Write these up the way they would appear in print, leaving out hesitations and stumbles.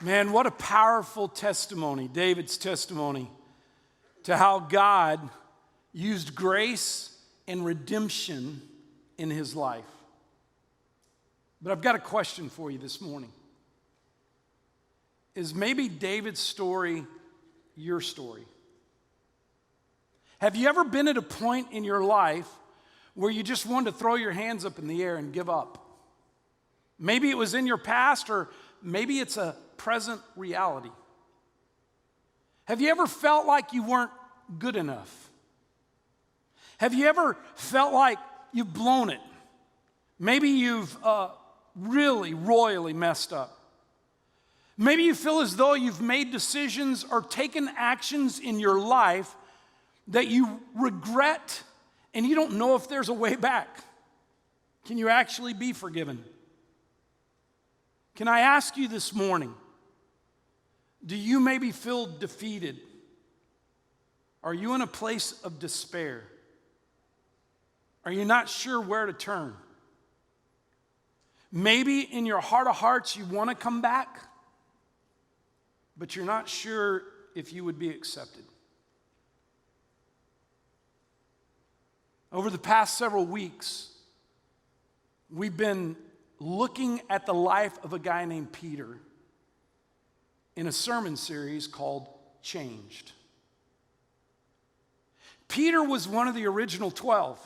Man, what a powerful testimony, David's testimony to how God used grace and redemption in his life. But I've got a question for you this morning. Is maybe David's story your story? Have you ever been at a point in your life where you just wanted to throw your hands up in the air and give up? Maybe it was in your past, or maybe it's a present reality. Have you ever felt like you weren't good enough? Have you ever felt like you've blown it? Maybe you've really royally messed up. Maybe you feel as though you've made decisions or taken actions in your life that you regret and you don't know if there's a way back. Can you actually be forgiven? Can I ask you this morning, do you maybe feel defeated? Are you in a place of despair? Are you not sure where to turn? Maybe in your heart of hearts you want to come back, but you're not sure if you would be accepted. Over the past several weeks, we've been looking at the life of a guy named Peter in a sermon series called Changed. Peter was one of the original 12.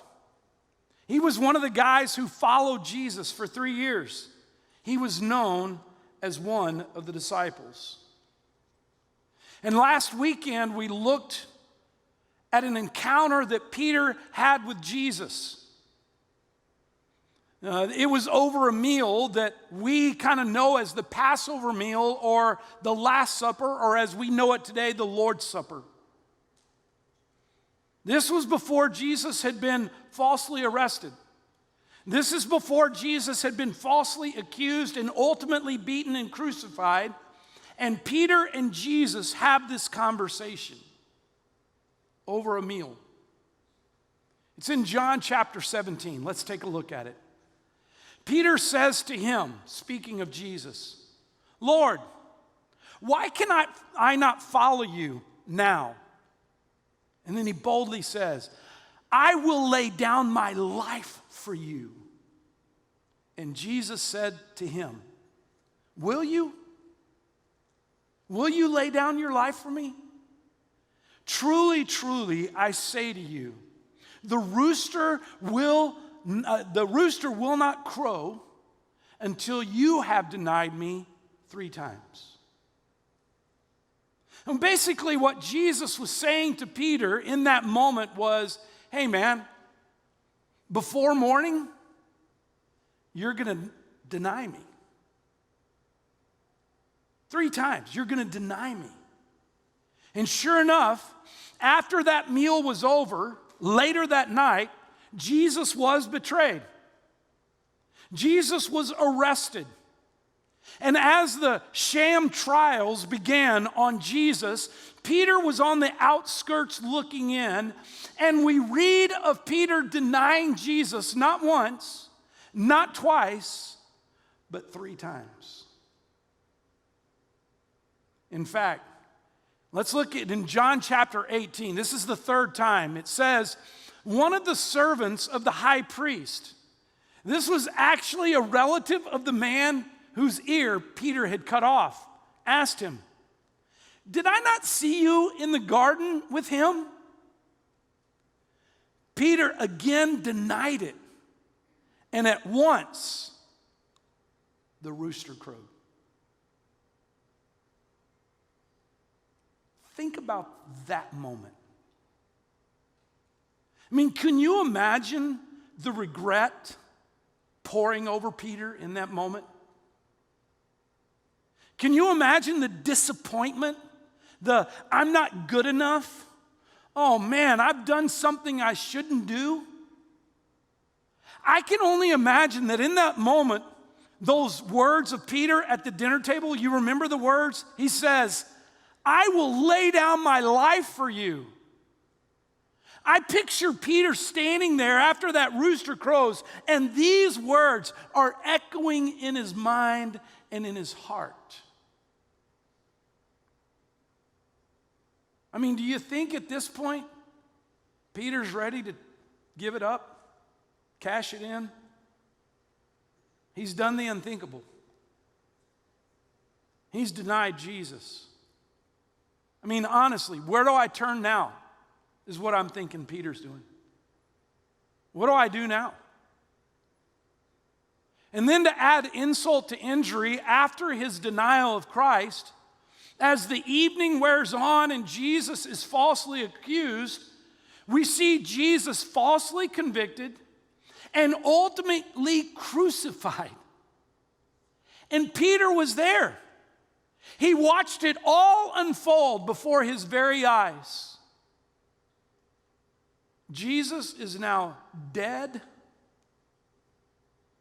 He was one of the guys who followed Jesus for 3 years. He was known as one of the disciples. And last weekend, we looked at an encounter that Peter had with Jesus. It was over a meal that we kind of know as the Passover meal or the Last Supper, or as we know it today, the Lord's Supper. This was before Jesus had been falsely arrested. This is before Jesus had been falsely accused and ultimately beaten and crucified. And Peter and Jesus have this conversation over a meal. It's in John chapter 17. Let's take a look at it. Peter says to him, speaking of Jesus, "Lord, why cannot I not follow you now?" And then he boldly says, "I will lay down my life for you." And Jesus said to him, "Will you? Will you lay down your life for me? Truly, truly, I say to you, the rooster will not crow until you have denied me 3 times." And basically what Jesus was saying to Peter in that moment was, hey man, before morning, you're going to deny me. 3 times, you're going to deny me. And sure enough, after that meal was over, later that night, Jesus was betrayed. Jesus was arrested. And as the sham trials began on Jesus, Peter was on the outskirts looking in, and we read of Peter denying Jesus not once, not twice, but 3 times. In fact, let's look at in John chapter 18. This is the 3rd time. It says, one of the servants of the high priest, this was actually a relative of the man whose ear Peter had cut off, asked him, "Did I not see you in the garden with him?" Peter again denied it, and at once the rooster crowed. Think about that moment. I mean, can you imagine the regret pouring over Peter in that moment? Can you imagine the disappointment? The I'm not good enough? Oh man, I've done something I shouldn't do. I can only imagine that in that moment, those words of Peter at the dinner table, you remember the words? He says, "I will lay down my life for you." I picture Peter standing there after that rooster crows, and these words are echoing in his mind and in his heart. I mean, do you think at this point Peter's ready to give it up, cash it in? He's done the unthinkable. He's denied Jesus. I mean, honestly, where do I turn now is what I'm thinking Peter's doing. What do I do now? And then to add insult to injury, after his denial of Christ, as the evening wears on and Jesus is falsely accused, we see Jesus falsely convicted and ultimately crucified. And Peter was there. He watched it all unfold before his very eyes. Jesus is now dead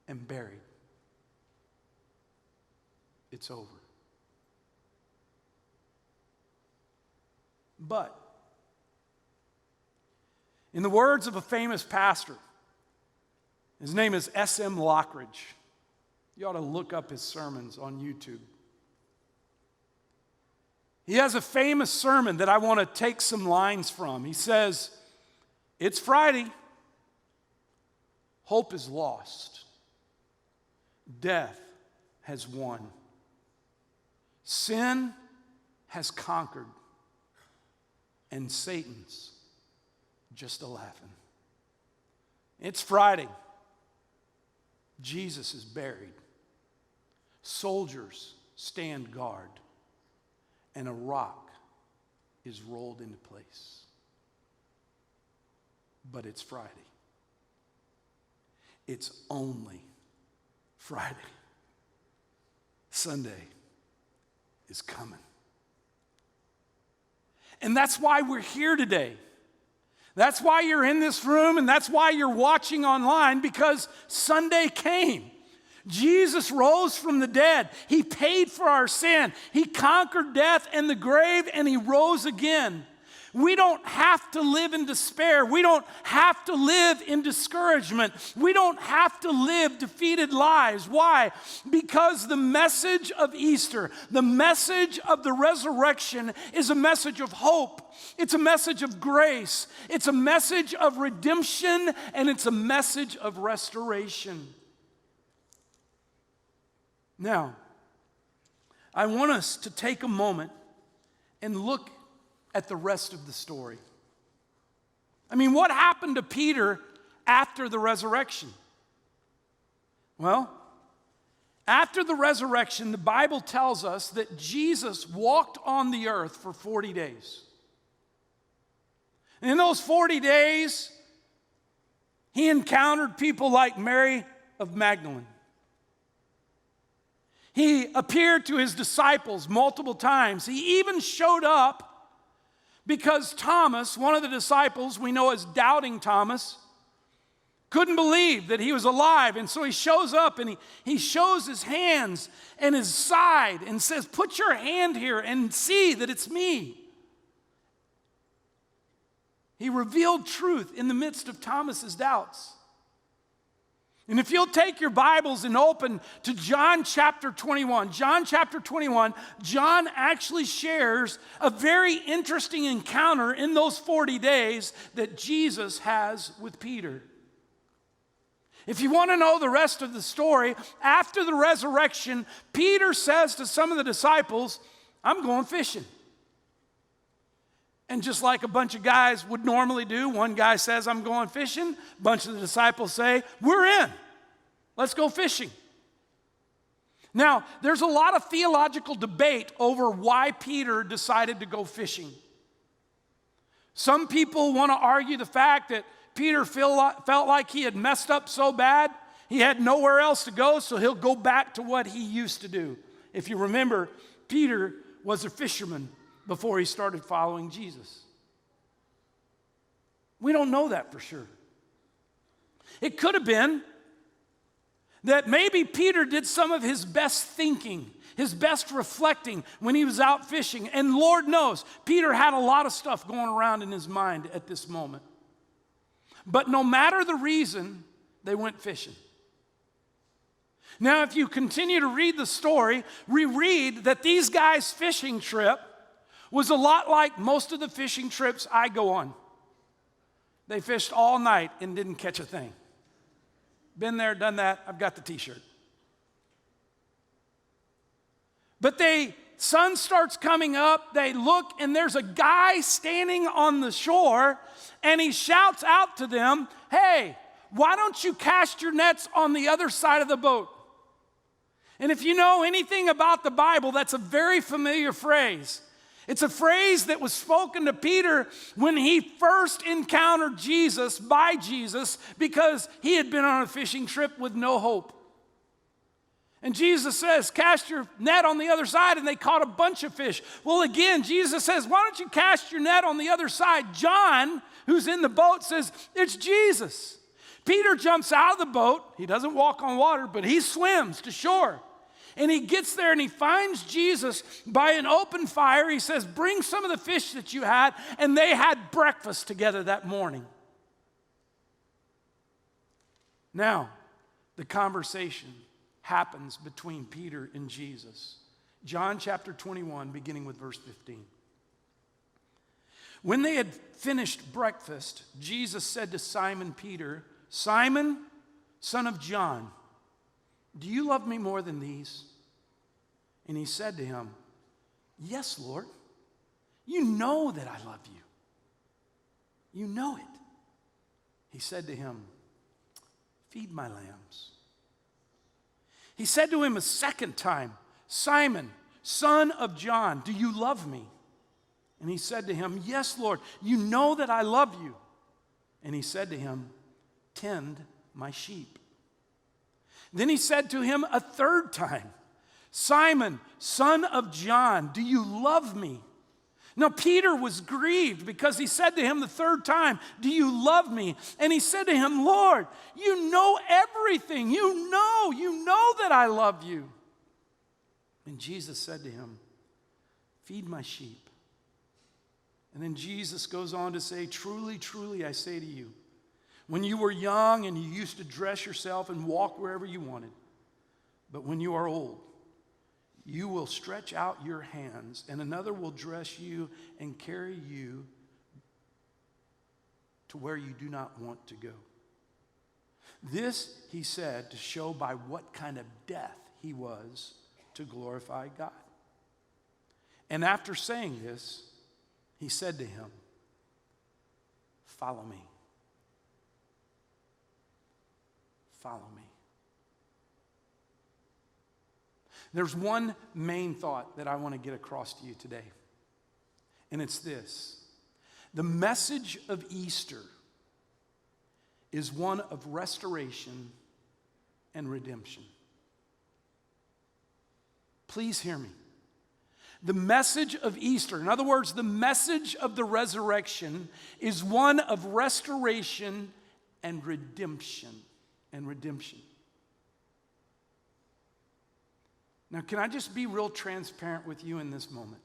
and buried. It's over. But, in the words of a famous pastor, his name is S.M. Lockridge. You ought to look up his sermons on YouTube. He has a famous sermon that I want to take some lines from. He says, "It's Friday. Hope is lost. Death has won. Sin has conquered. And Satan's just a-laughing. It's Friday. Jesus is buried. Soldiers stand guard. And a rock is rolled into place. But it's Friday. It's only Friday. Sunday is coming. And that's why we're here today. That's why you're in this room, and that's why you're watching online, because Sunday came. Jesus rose from the dead. He paid for our sin. He conquered death and the grave, and he rose again. We don't have to live in despair. We don't have to live in discouragement. We don't have to live defeated lives. Why? Because the message of Easter, the message of the resurrection, is a message of hope. It's a message of grace. It's a message of redemption, and it's a message of restoration. Now, I want us to take a moment and look at the rest of the story. I mean, what happened to Peter after the resurrection? Well, after the resurrection, the Bible tells us that Jesus walked on the earth for 40 days. And in those 40 days, he encountered people like Mary of Magdalene. He appeared to his disciples multiple times. He even showed up because Thomas, one of the disciples we know as Doubting Thomas, couldn't believe that he was alive. And so he shows up and he shows his hands and his side and says, "Put your hand here and see that it's me." He revealed truth in the midst of Thomas's doubts. And if you'll take your Bibles and open to John chapter 21, John actually shares a very interesting encounter in those 40 days that Jesus has with Peter. If you want to know the rest of the story, after the resurrection, Peter says to some of the disciples, "I'm going fishing." And just like a bunch of guys would normally do, one guy says, "I'm going fishing." A bunch of the disciples say, "We're in. Let's go fishing." Now, there's a lot of theological debate over why Peter decided to go fishing. Some people want to argue the fact that Peter felt like he had messed up so bad, he had nowhere else to go, so he'll go back to what he used to do. If you remember, Peter was a fisherman before he started following Jesus. We don't know that for sure. It could have been that maybe Peter did some of his best thinking, his best reflecting when he was out fishing. And Lord knows, Peter had a lot of stuff going around in his mind at this moment. But no matter the reason, they went fishing. Now, if you continue to read the story, we read that these guys' fishing trip was a lot like most of the fishing trips I go on. They fished all night and didn't catch a thing. Been there, done that, I've got the t-shirt. But sun starts coming up, they look, and there's a guy standing on the shore, and he shouts out to them, "Hey, why don't you cast your nets on the other side of the boat?" And if you know anything about the Bible, that's a very familiar phrase. It's a phrase that was spoken to Peter when he first encountered Jesus, by Jesus, because he had been on a fishing trip with no hope. And Jesus says, "Cast your net on the other side," and they caught a bunch of fish. Well, again, Jesus says, "Why don't you cast your net on the other side?" John, who's in the boat, says, "It's Jesus." Peter jumps out of the boat. He doesn't walk on water, but he swims to shore. And he gets there and he finds Jesus by an open fire. He says, "Bring some of the fish that you had." And they had breakfast together that morning. Now, the conversation happens between Peter and Jesus. John chapter 21, beginning with verse 15. When they had finished breakfast, Jesus said to Simon Peter, "Simon, son of John, do you love me more than these?" And he said to him, "Yes, Lord, you know that I love you. You know it." He said to him, "Feed my lambs." He said to him a second time, "Simon, son of John, do you love me?" And he said to him, "Yes, Lord, you know that I love you." And he said to him, "Tend my sheep." Then he said to him a third time, "Simon, son of John, do you love me?" Now Peter was grieved because he said to him the third time, "Do you love me?" And he said to him, "Lord, you know everything. You know that I love you." And Jesus said to him, "Feed my sheep." And then Jesus goes on to say, "Truly, truly, I say to you, when you were young and you used to dress yourself and walk wherever you wanted, but when you are old, you will stretch out your hands, and another will dress you and carry you to where you do not want to go." This he said to show by what kind of death he was to glorify God. And after saying this, he said to him, "Follow me. Follow me." There's one main thought that I want to get across to you today, and it's this. The message of Easter is one of restoration and redemption. Please hear me. The message of Easter, in other words, the message of the resurrection, is one of restoration and redemption. Now, can I just be real transparent with you in this moment?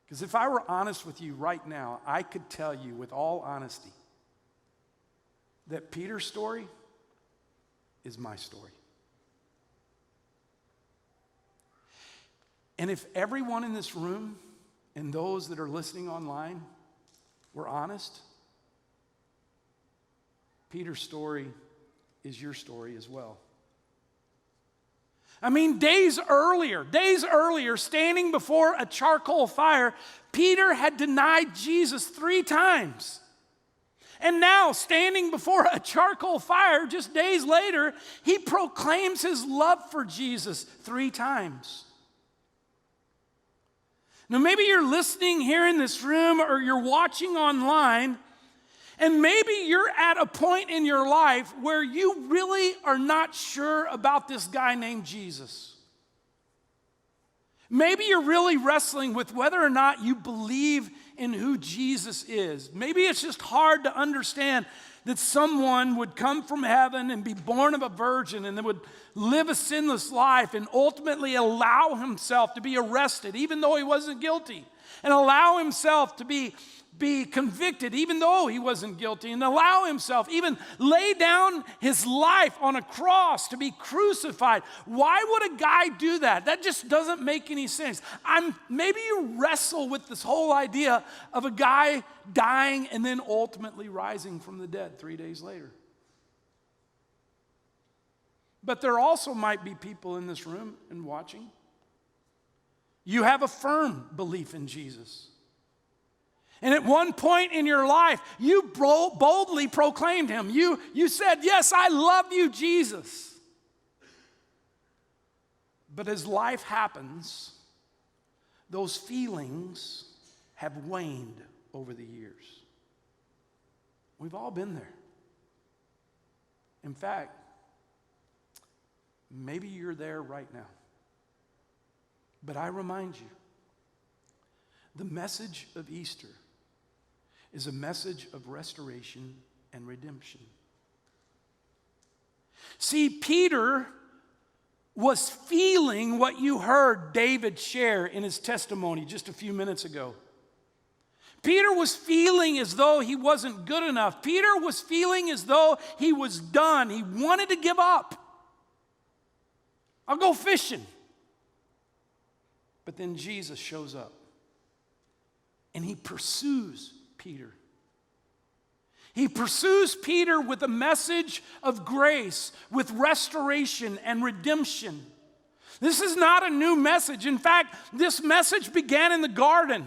Because if I were honest with you right now, I could tell you with all honesty that Peter's story is my story. And if everyone in this room and those that are listening online were honest, Peter's story is your story as well. I mean, days earlier, standing before a charcoal fire, Peter had denied Jesus 3 times. And now, standing before a charcoal fire, just days later, he proclaims his love for Jesus 3 times. Now, maybe you're listening here in this room or you're watching online, and maybe you're at a point in your life where you really are not sure about this guy named Jesus. Maybe you're really wrestling with whether or not you believe in who Jesus is. Maybe it's just hard to understand that someone would come from heaven and be born of a virgin and then would live a sinless life and ultimately allow himself to be arrested even though he wasn't guilty, and allow himself to be be convicted even though he wasn't guilty, and allow himself, even lay down his life on a cross to be crucified. Why would a guy do that? That just doesn't make any sense. Maybe you wrestle with this whole idea of a guy dying and then ultimately rising from the dead 3 days later. But there also might be people in this room and watching. You have a firm belief in Jesus. And at one point in your life, you boldly proclaimed him. You said, yes, I love you, Jesus. But as life happens, those feelings have waned over the years. We've all been there. In fact, maybe you're there right now. But I remind you, the message of Easter is a message of restoration and redemption. See, Peter was feeling what you heard David share in his testimony just a few minutes ago. Peter was feeling as though he wasn't good enough. Peter was feeling as though he was done. He wanted to give up. I'll go fishing. But then Jesus shows up. And he pursues Peter. He pursues Peter with a message of grace, with restoration and redemption. This is not a new message. In fact, this message began in the garden.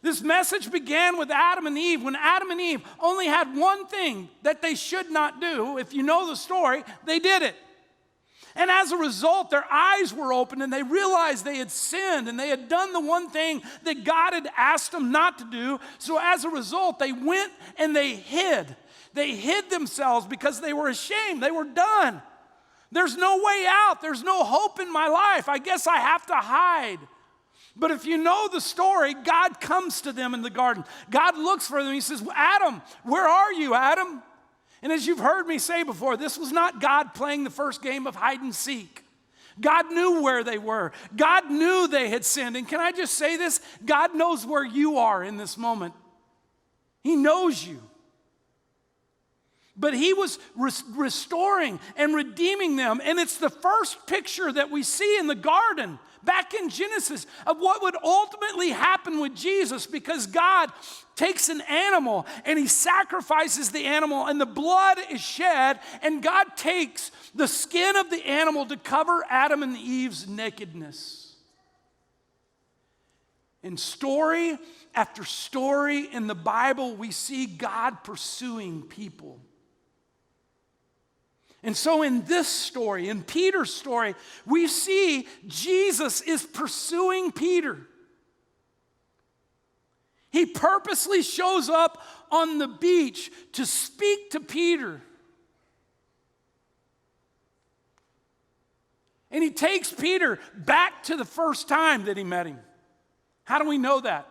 This message began with Adam and Eve, when Adam and Eve only had one thing that they should not do. If you know the story, they did it. And as a result, their eyes were opened and they realized they had sinned and they had done the one thing that God had asked them not to do. So as a result, they went and they hid. They hid themselves because they were ashamed. They were done. There's no way out. There's no hope in my life. I guess I have to hide. But if you know the story, God comes to them in the garden. God looks for them. He says, Adam, where are you, Adam? And as you've heard me say before, this was not God playing the first game of hide and seek. God knew where they were. God knew they had sinned. And can I just say this? God knows where you are in this moment. He knows you. But he was restoring and redeeming them. And it's the first picture that we see in the garden, back in Genesis, of what would ultimately happen with Jesus, because God takes an animal and he sacrifices the animal and the blood is shed, and God takes the skin of the animal to cover Adam and Eve's nakedness. In story after story in the Bible, we see God pursuing people. And so in this story, in Peter's story, we see Jesus is pursuing Peter. He purposely shows up on the beach to speak to Peter. And he takes Peter back to the first time that he met him. How do we know that?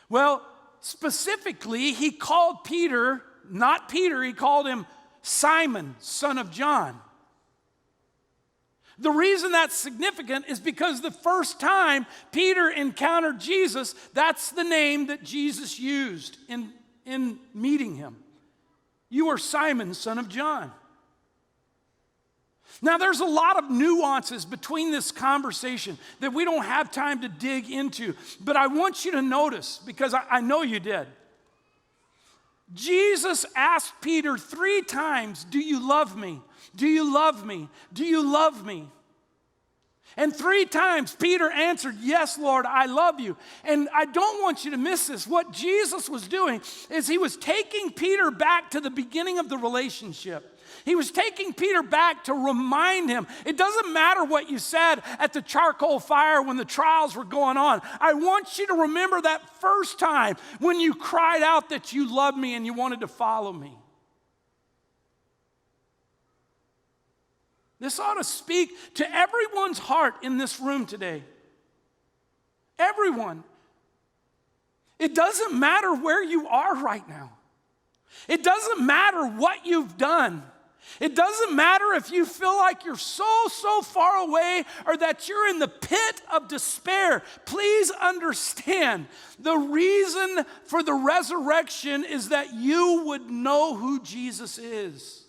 Well, specifically, he called Peter, not Peter, he called him Simon, son of John. The reason that's significant is because the first time Peter encountered Jesus, that's the name that Jesus used in meeting him. You are Simon, son of John. Now, there's a lot of nuances between this conversation that we don't have time to dig into, but I want you to notice, because I know you did. Jesus asked Peter 3 times, do you love me? Do you love me? Do you love me? And 3 times Peter answered, yes, Lord, I love you. And I don't want you to miss this. What Jesus was doing is he was taking Peter back to the beginning of the relationship. He was taking Peter back to remind him, it doesn't matter what you said at the charcoal fire when the trials were going on. I want you to remember that first time when you cried out that you loved me and you wanted to follow me. This ought to speak to everyone's heart in this room today. Everyone. It doesn't matter where you are right now. It doesn't matter what you've done. It doesn't matter if you feel like you're so far away or that you're in the pit of despair. Please understand, the reason for the resurrection is that you would know who Jesus is,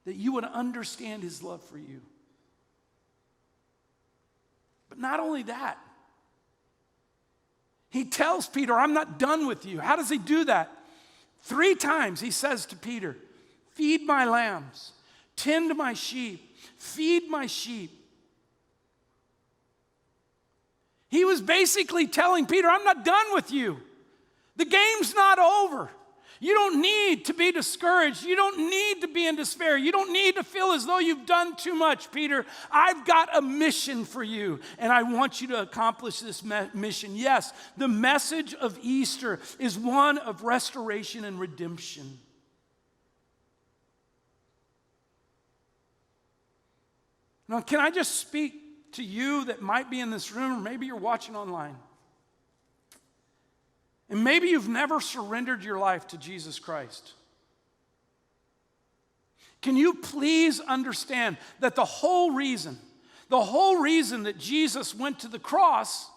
that you would understand his love for you. But not only that, he tells Peter, I'm not done with you. How does he do that? 3 times he says to Peter, feed my lambs, tend my sheep, feed my sheep. He was basically telling Peter, I'm not done with you. The game's not over. You don't need to be discouraged. You don't need to be in despair. You don't need to feel as though you've done too much, Peter. I've got a mission for you, and I want you to accomplish this mission. Yes, the message of Easter is one of restoration and redemption. Now, can I just speak to you that might be in this room, or maybe you're watching online, and maybe you've never surrendered your life to Jesus Christ? Can you please understand that the whole reason that Jesus went to the cross,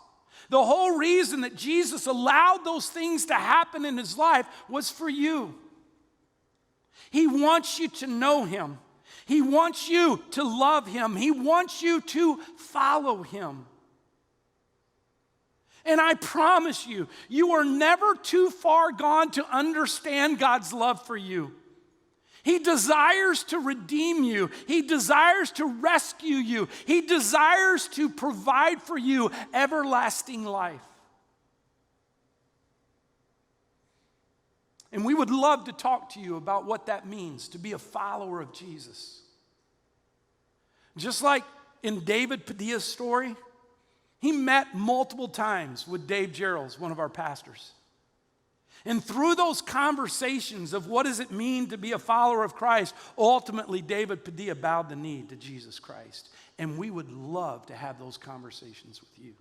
the whole reason that Jesus allowed those things to happen in his life was for you. He wants you to know him. He wants you to love him. He wants you to follow him. And I promise you, you are never too far gone to understand God's love for you. He desires to redeem you. He desires to rescue you. He desires to provide for you everlasting life. And we would love to talk to you about what that means to be a follower of Jesus. Just like in David Padilla's story, he met multiple times with Dave Gerald's, one of our pastors. And through those conversations of what does it mean to be a follower of Christ, ultimately David Padilla bowed the knee to Jesus Christ. And we would love to have those conversations with you.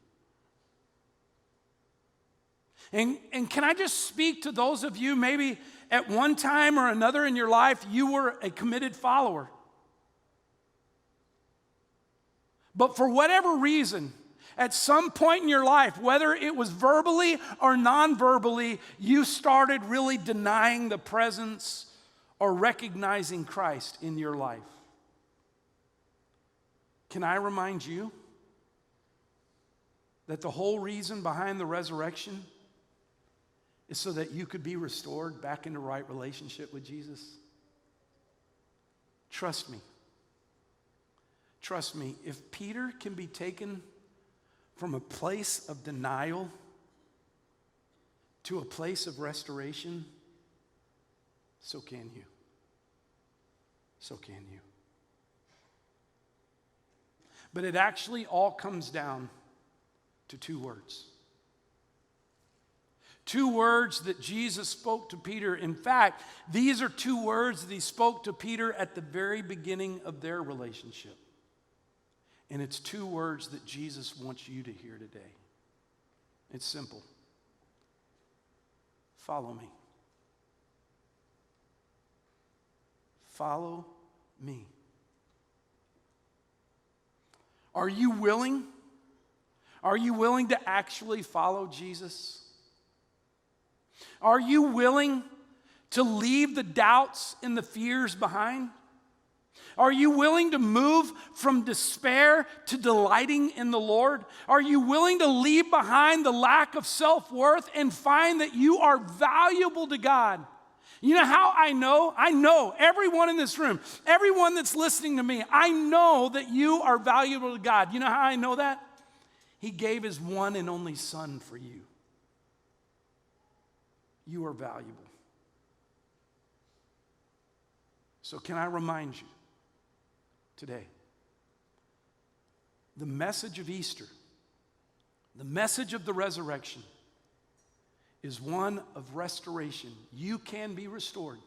And can I just speak to those of you, maybe at one time or another in your life, you were a committed follower. But for whatever reason, at some point in your life, whether it was verbally or non-verbally, you started really denying the presence or recognizing Christ in your life. Can I remind you that the whole reason behind the resurrection is so that you could be restored back into right relationship with Jesus? Trust me. Trust me, if Peter can be taken from a place of denial to a place of restoration, so can you. So can you. But it actually all comes down to 2 words. 2 words that Jesus spoke to Peter. In fact, these are 2 words that he spoke to Peter at the very beginning of their relationship. And it's 2 words that Jesus wants you to hear today. It's simple. Follow me. Follow me. Are you willing? Are you willing to actually follow Jesus? Are you willing to leave the doubts and the fears behind? Are you willing to move from despair to delighting in the Lord? Are you willing to leave behind the lack of self-worth and find that you are valuable to God? You know how I know? I know everyone in this room, everyone that's listening to me, I know that you are valuable to God. You know how I know that? He gave his one and only Son for you. You are valuable. So can I remind you today, the message of Easter, the message of the resurrection is one of restoration. You can be restored.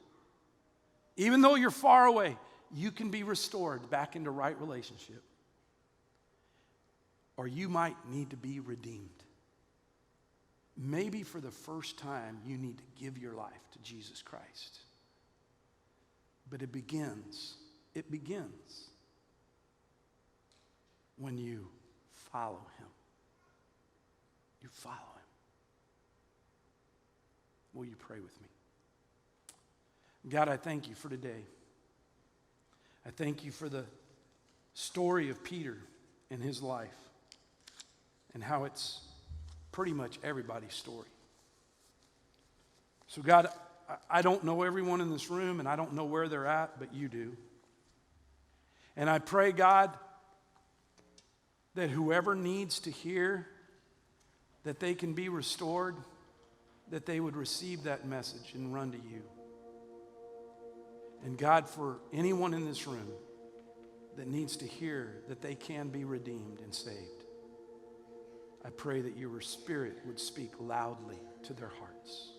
Even though you're far away, you can be restored back into right relationship. Or you might need to be redeemed. Maybe for the first time, you need to give your life to Jesus Christ. But it begins when you follow him. You follow him. Will you pray with me? God, I thank you for today. I thank you for the story of Peter and his life and how it's pretty much everybody's story. So God, I don't know everyone in this room and I don't know where they're at, but you do. And I pray, God, that whoever needs to hear that they can be restored, that they would receive that message and run to you. And God, for anyone in this room that needs to hear that they can be redeemed and saved, I pray that your Spirit would speak loudly to their hearts.